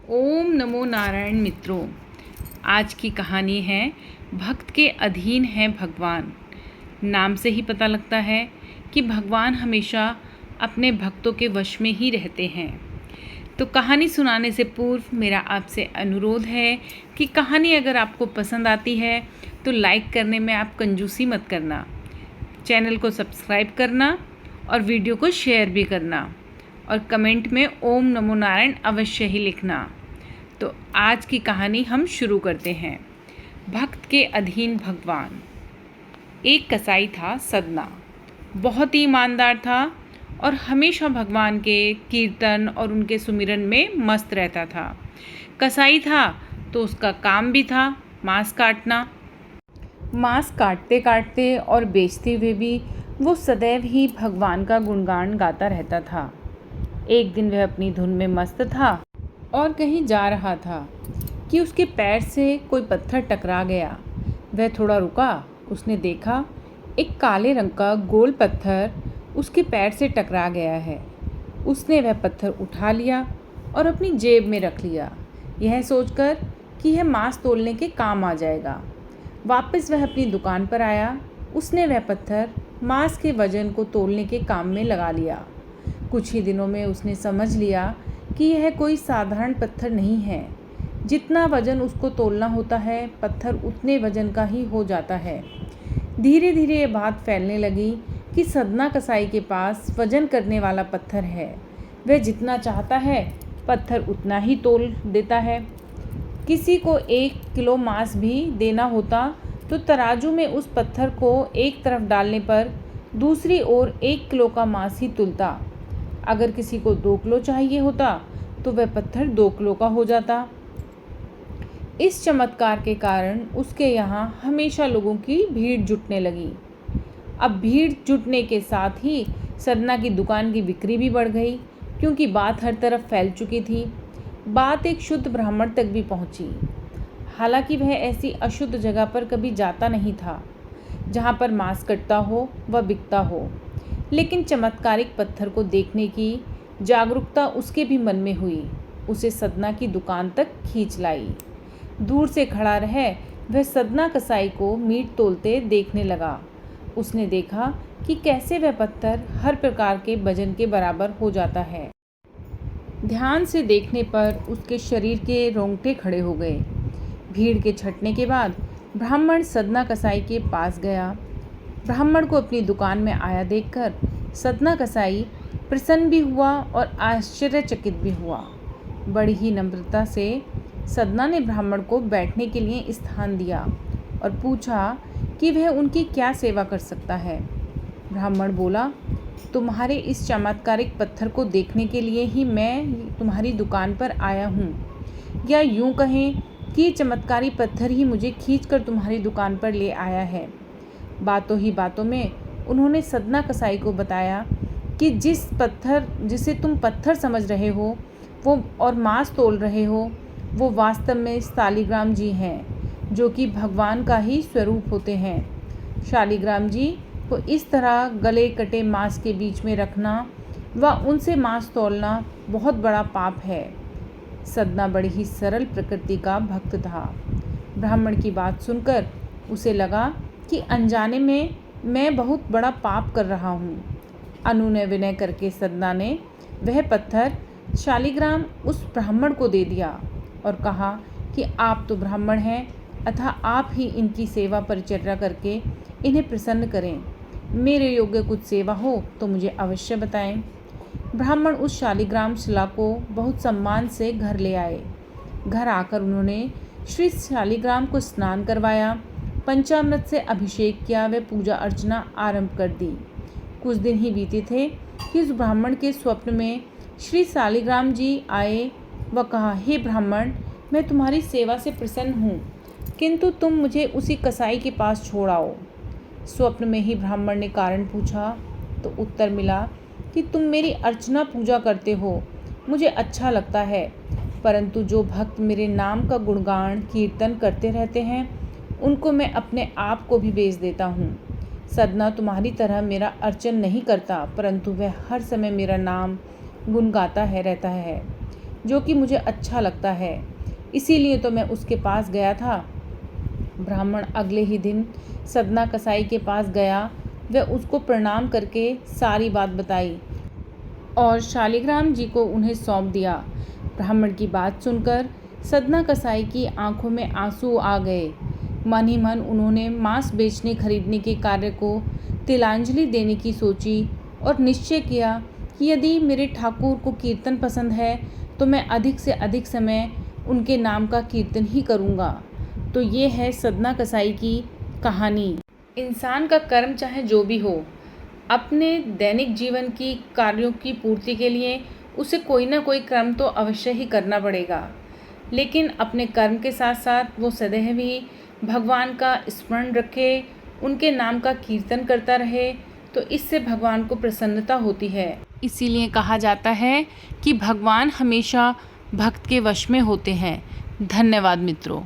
ओम नमो नारायण मित्रों। आज की कहानी है भक्त के अधीन है भगवान। नाम से ही पता लगता है कि भगवान हमेशा अपने भक्तों के वश में ही रहते हैं। तो कहानी सुनाने से पूर्व मेरा आपसे अनुरोध है कि कहानी अगर आपको पसंद आती है तो लाइक करने में आप कंजूसी मत करना, चैनल को सब्सक्राइब करना और वीडियो को शेयर भी करना और कमेंट में ओम नमो नारायण अवश्य ही लिखना। तो आज की कहानी हम शुरू करते हैं। भक्त के अधीन भगवान। एक कसाई था सदना। बहुत ही ईमानदार था और हमेशा भगवान के कीर्तन और उनके सुमिरन में मस्त रहता था। कसाई था तो उसका काम भी था मांस काटना। मांस काटते काटते और बेचते हुए भी वो सदैव ही भगवान का गुणगान गाता रहता था। एक दिन वह अपनी धुन में मस्त था और कहीं जा रहा था कि उसके पैर से कोई पत्थर टकरा गया। वह थोड़ा रुका। उसने देखा एक काले रंग का गोल पत्थर उसके पैर से टकरा गया है। उसने वह पत्थर उठा लिया और अपनी जेब में रख लिया, यह सोचकर कि यह मांस तोलने के काम आ जाएगा। वापस वह अपनी दुकान पर आया। उसने वह पत्थर मांस के वजन को तोलने के काम में लगा लिया। कुछ ही दिनों में उसने समझ लिया कि यह कोई साधारण पत्थर नहीं है। जितना वजन उसको तोलना होता है, पत्थर उतने वजन का ही हो जाता है। धीरे धीरे ये बात फैलने लगी कि सदना कसाई के पास वजन करने वाला पत्थर है। वह जितना चाहता है पत्थर उतना ही तोल देता है। किसी को 1 किलो मांस भी देना होता तो तराजू में उस पत्थर को एक तरफ डालने पर दूसरी ओर 1 किलो का मांस ही तुलता। अगर किसी को 2 किलो चाहिए होता तो वह पत्थर 2 किलो का हो जाता। इस चमत्कार के कारण उसके यहाँ हमेशा लोगों की भीड़ जुटने लगी। अब भीड़ जुटने के साथ ही सदना की दुकान की बिक्री भी बढ़ गई, क्योंकि बात हर तरफ फैल चुकी थी। बात एक शुद्ध ब्राह्मण तक भी पहुँची। हालांकि वह ऐसी अशुद्ध जगह पर कभी जाता नहीं था जहाँ पर मांस कटता हो व बिकता हो, लेकिन चमत्कारिक पत्थर को देखने की जागरूकता उसके भी मन में हुई। उसे सदना की दुकान तक खींच लाई। दूर से खड़ा रह वह सदना कसाई को मीट तोलते देखने लगा। उसने देखा कि कैसे वह पत्थर हर प्रकार के वजन के बराबर हो जाता है। ध्यान से देखने पर उसके शरीर के रोंगटे खड़े हो गए। भीड़ के छंटने के बाद ब्राह्मण सदना कसाई के पास गया। ब्राह्मण को अपनी दुकान में आया देखकर सदना कसाई प्रसन्न भी हुआ और आश्चर्यचकित भी हुआ। बड़ी ही नम्रता से सदना ने ब्राह्मण को बैठने के लिए स्थान दिया और पूछा कि वह उनकी क्या सेवा कर सकता है। ब्राह्मण बोला, तुम्हारे इस चमत्कारिक पत्थर को देखने के लिए ही मैं तुम्हारी दुकान पर आया हूँ, या यूँ कहें कि ये चमत्कारी पत्थर ही मुझे खींचकर तुम्हारी दुकान पर ले आया है। बातों ही बातों में उन्होंने सदना कसाई को बताया कि जिसे तुम पत्थर समझ रहे हो वो और मांस तोल रहे हो, वो वास्तव में शालिग्राम जी हैं, जो कि भगवान का ही स्वरूप होते हैं। शालिग्राम जी को इस तरह गले कटे मांस के बीच में रखना व उनसे मांस तोलना बहुत बड़ा पाप है। सदना बड़ी ही सरल प्रकृति का भक्त था। ब्राह्मण की बात सुनकर उसे लगा कि अनजाने में मैं बहुत बड़ा पाप कर रहा हूँ। अनुनय विनय करके सदना ने वह पत्थर शालिग्राम उस ब्राह्मण को दे दिया और कहा कि आप तो ब्राह्मण हैं, अतः आप ही इनकी सेवा परिचर्या करके इन्हें प्रसन्न करें। मेरे योग्य कुछ सेवा हो तो मुझे अवश्य बताएं। ब्राह्मण उस शालिग्राम शिला को बहुत सम्मान से घर ले आए। घर आकर उन्होंने श्री शालिग्राम को स्नान करवाया, पंचामृत से अभिषेक किया व पूजा अर्चना आरंभ कर दी। कुछ दिन ही बीते थे कि उस ब्राह्मण के स्वप्न में श्री शालिग्राम जी आए व कहा, हे ब्राह्मण, मैं तुम्हारी सेवा से प्रसन्न हूँ, किंतु तुम मुझे उसी कसाई के पास छोड़ आओ। स्वप्न में ही ब्राह्मण ने कारण पूछा तो उत्तर मिला कि तुम मेरी अर्चना पूजा करते हो, मुझे अच्छा लगता है, परंतु जो भक्त मेरे नाम का गुणगान कीर्तन करते रहते हैं उनको मैं अपने आप को भी बेच देता हूँ। सदना तुम्हारी तरह मेरा अर्चन नहीं करता, परंतु वह हर समय मेरा नाम गुण गाता है रहता है। जो कि मुझे अच्छा लगता है, इसीलिए तो मैं उसके पास गया था। ब्राह्मण अगले ही दिन सदना कसाई के पास गया। वह उसको प्रणाम करके सारी बात बताई और शालिग्राम जी को उन्हें सौंप दिया। ब्राह्मण की बात सुनकर सदना कसाई की आंखों में आंसू आ गए। मन ही मन उन्होंने मांस बेचने खरीदने के कार्य को तिलांजलि देने की सोची और निश्चय किया कि यदि मेरे ठाकुर को कीर्तन पसंद है तो मैं अधिक से अधिक समय उनके नाम का कीर्तन ही करूँगा। तो ये है सदना कसाई की कहानी। इंसान का कर्म चाहे जो भी हो, अपने दैनिक जीवन की कार्यों की पूर्ति के लिए उसे कोई ना कोई कर्म तो अवश्य ही करना पड़ेगा, लेकिन अपने कर्म के साथ साथ वो सदैव ही भगवान का स्मरण रखे, उनके नाम का कीर्तन करता रहे, तो इससे भगवान को प्रसन्नता होती है। इसीलिए कहा जाता है कि भगवान हमेशा भक्त के वश में होते हैं। धन्यवाद मित्रों।